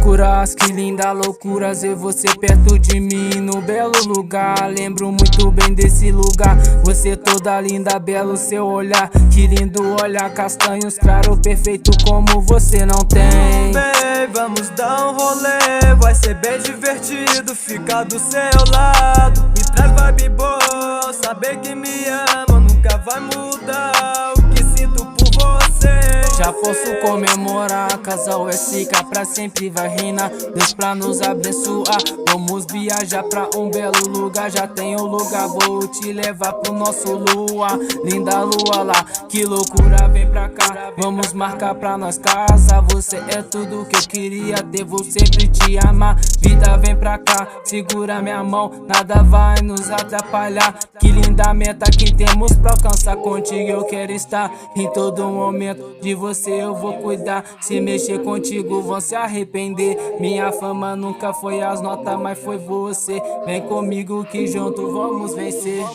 Loucuras, que linda loucuras ver você perto de mim no belo lugar. Lembro muito bem desse lugar. Você toda linda, belo seu olhar. Que lindo olhar, castanhos claro, perfeito como você não tem. Bem, vamos dar um rolê, vai ser bem divertido ficar do seu lado. Me traz vibe boa, saber que me ama nunca vai mudar o que sinto por você. Já posso comemorar, casal SK pra sempre vai reinar. Deus pra nos abençoar, vamos viajar pra um belo lugar. Já tenho lugar, vou te levar pro nosso lua. Linda lua lá, que loucura, vem pra cá. Vamos marcar pra nós casa. Você é tudo que eu queria ter, vou sempre te amar. Vida vem pra cá, segura minha mão, nada vai nos atrapalhar. Que linda meta que temos pra alcançar, contigo eu quero estar. Em todo momento de você eu vou cuidar. Se mexer contigo vão se arrepender. Minha fama nunca foi as notas, mas foi você. Vem comigo que junto vamos vencer.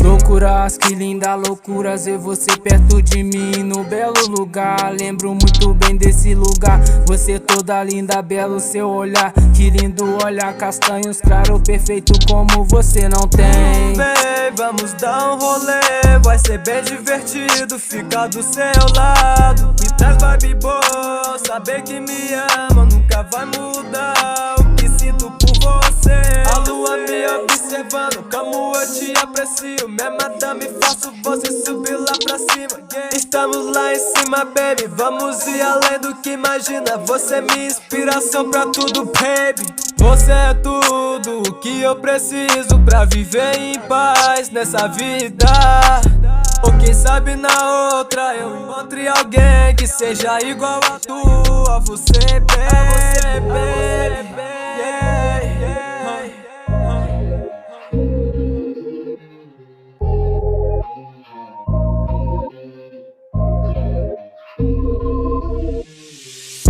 Loucuras, que linda loucuras ver você perto de mim no belo lugar. Lembro muito bem desse lugar. Você toda linda, belo seu olhar. Que lindo olhar, castanhos claro, perfeito como você não tem. Bem, vamos dar um rolê, vai ser bem divertido ficar do seu lado. Me traz vibe boa, saber que me ama nunca vai mudar o que sinto por você. A lua me observando, como eu te aprecio. Minha madame, faço você subir lá pra cima. Estamos lá em cima, baby, vamos ir além do que imagina. Você é minha inspiração pra tudo, baby. Você é tudo o que eu preciso pra viver em paz nessa vida. Ou quem sabe na outra eu encontre alguém que seja igual a tua. Você, baby,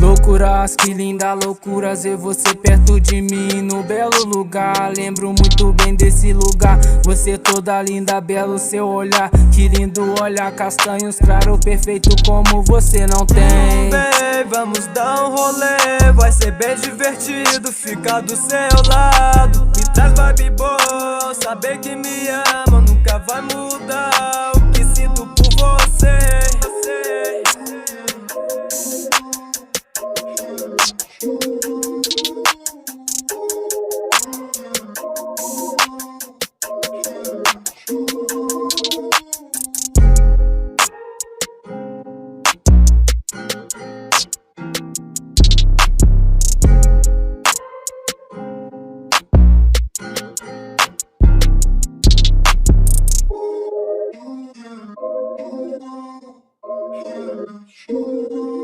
Loucuras, que linda loucuras ver você perto de mim no belo lugar. Lembro muito bem desse lugar. Você toda linda, belo seu olhar. Que lindo olhar, castanhos claro, perfeito como você não tem. Bem, vamos dar um rolê, vai ser bem divertido ficar do seu lado. Me traz vibe boa, saber que me ama nunca vai mudar o que sinto por você. Sure.